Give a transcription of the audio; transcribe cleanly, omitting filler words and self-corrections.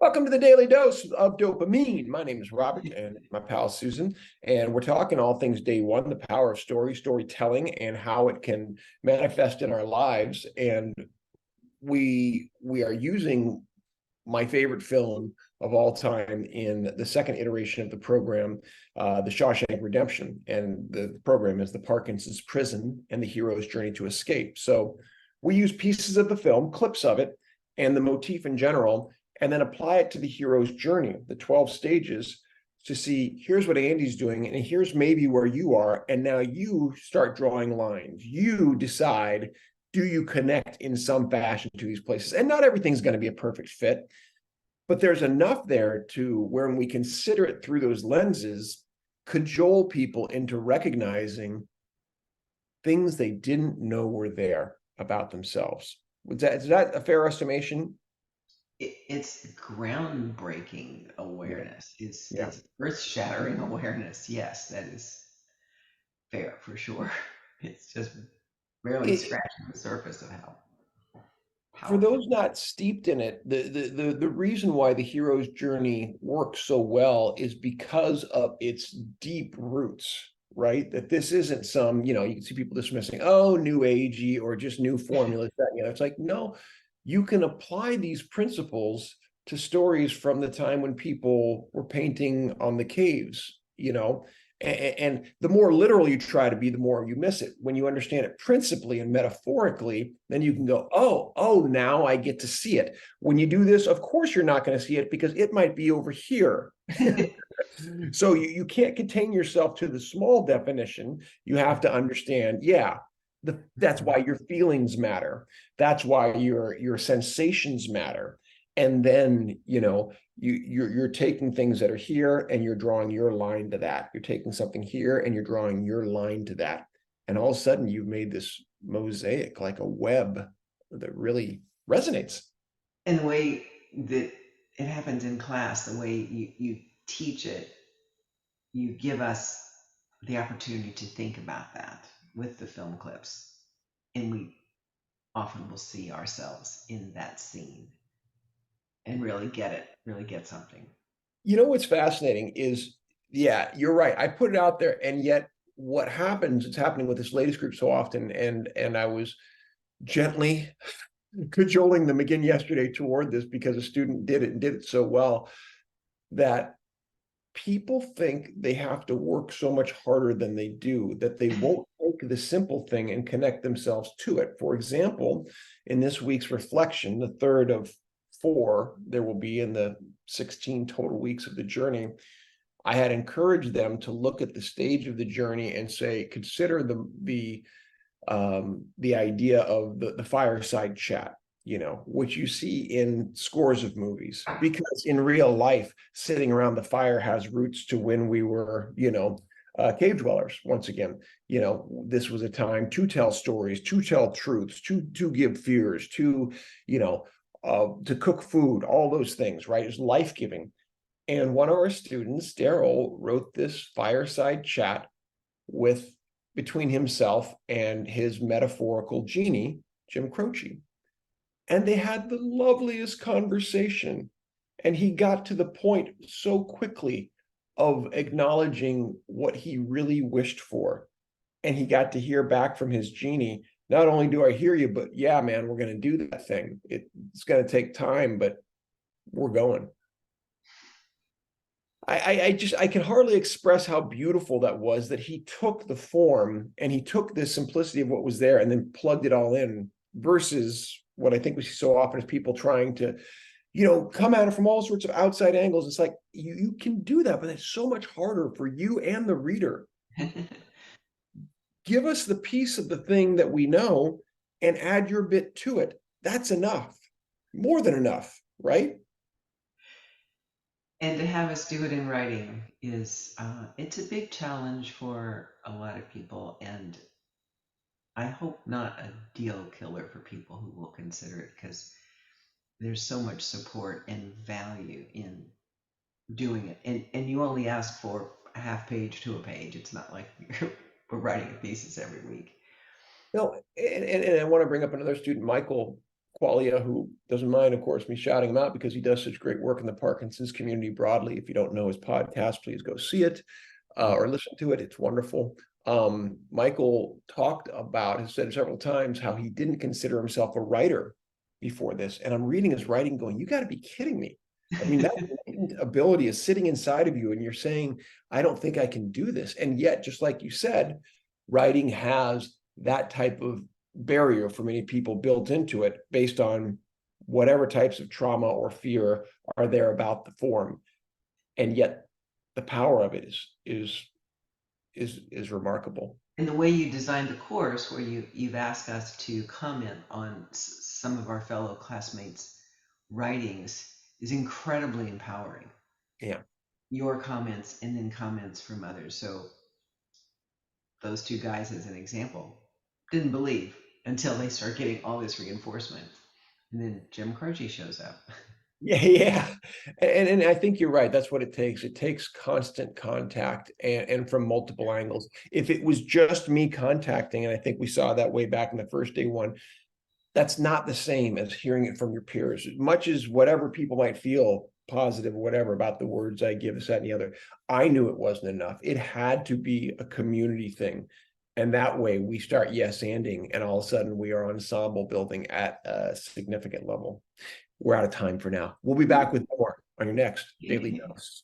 Welcome to the Daily Dose of Dopamine. My name is Robert and my pal Susan, and we're talking all things day one, the power of storytelling, and how it can manifest in our lives. And we are using my favorite film of all time in the second iteration of the program, the Shawshank Redemption. And the program is the Parkinson's prison and the hero's journey to escape. So we use pieces of the film, clips of it, and the motif in general, and then apply it to the hero's journey, the 12 stages, to see here's what Andy's doing, and here's maybe where you are. And now you start drawing lines. You decide, do you connect in some fashion to these places? And not everything's going to be a perfect fit, but there's enough there to where, when we consider it through those lenses, cajole people into recognizing things they didn't know were there about themselves. Is that a fair estimation? It's groundbreaking awareness. It's Yeah. it's earth-shattering awareness. Yes, that is fair for sure. It's just barely It, scratching the surface of how for powerful. those not steeped in it, the reason why the hero's journey works so well is because of its deep roots, right? That this isn't some, you can see people dismissing, oh, new agey or just new formulas, that. It's like, no, you can apply these principles to stories from the time when people were painting on the caves. And the more literal you try to be, the more you miss it. When you understand it principally and metaphorically, then you can go, oh, now I get to see it. When you do this, of course, you're not going to see it because it might be over here. So you can't contain yourself to the small definition. You have to understand, yeah, that's why your feelings matter. That's why your sensations matter. And then, you're taking things that are here and you're drawing your line to that. You're taking something here and you're drawing your line to that. And all of a sudden you've made this mosaic, like a web that really resonates. And the way that it happens in class, the way you teach it, you give us the opportunity to think about that with the film clips. And we often will see ourselves in that scene and really get it, really get something. What's fascinating is, yeah, you're right. I put it out there, and yet what happens, it's happening with this latest group so often. And I was gently cajoling them again yesterday toward this because a student did it and did it so well that people think they have to work so much harder than they do, that they won't take the simple thing and connect themselves to it. For example, in this week's reflection, the third of four there will be in the 16 total weeks of the journey, I had encouraged them to look at the stage of the journey and say, consider the idea of the fireside chat, which you see in scores of movies, because in real life, sitting around the fire has roots to when we were, cave dwellers. Once again, this was a time to tell stories, to tell truths, to give fears, to cook food, all those things, right? It's life giving. And one of our students, Daryl, wrote this fireside chat with between himself and his metaphorical genie, Jim Croce. And they had the loveliest conversation. And he got to the point so quickly of acknowledging what he really wished for. And he got to hear back from his genie, not only do I hear you, but yeah, man, we're going to do that thing. It's going to take time, but we're going. I can hardly express how beautiful that was, that he took the form and he took the simplicity of what was there and then plugged it all in, versus what I think we see so often is people trying to, come at it from all sorts of outside angles. It's like you can do that, but it's so much harder for you and the reader. Give us the piece of the thing that we know and add your bit to it. That's enough, more than enough, right? And to have us do it in writing is it's a big challenge for a lot of people, and I hope not a deal killer for people who will consider it, because there's so much support and value in doing it. And you only ask for a half page to a page. It's not like we're writing a thesis every week. No, and I want to bring up another student, Michael. Qualia, who doesn't mind, of course, me shouting him out because he does such great work in the Parkinson's community broadly. If you don't know his podcast, please go see it or listen to it. It's wonderful. Michael talked about, has said several times, how he didn't consider himself a writer before this. And I'm reading his writing going, you got to be kidding me. I mean, that ability is sitting inside of you, and you're saying, I don't think I can do this. And yet, just like you said, writing has that type of barrier for many people built into it based on whatever types of trauma or fear are there about the form. And yet the power of it is remarkable. And the way you designed the course, where you've asked us to comment on some of our fellow classmates' writings, is incredibly empowering. Yeah. Your comments and then comments from others. So those two guys, as an example, didn't believe until they start getting all this reinforcement. And then Jim Croce shows up. Yeah. And I think you're right. That's what it takes. It takes constant contact and from multiple angles. If it was just me contacting, and I think we saw that way back in the first day one, that's not the same as hearing it from your peers. As much as whatever people might feel positive or whatever about the words I give, this, that, and the other, I knew it wasn't enough. It had to be a community thing. And that way we start yes-anding, and all of a sudden we are ensemble building at a significant level. We're out of time for now. We'll be back with more on your next Daily Dose.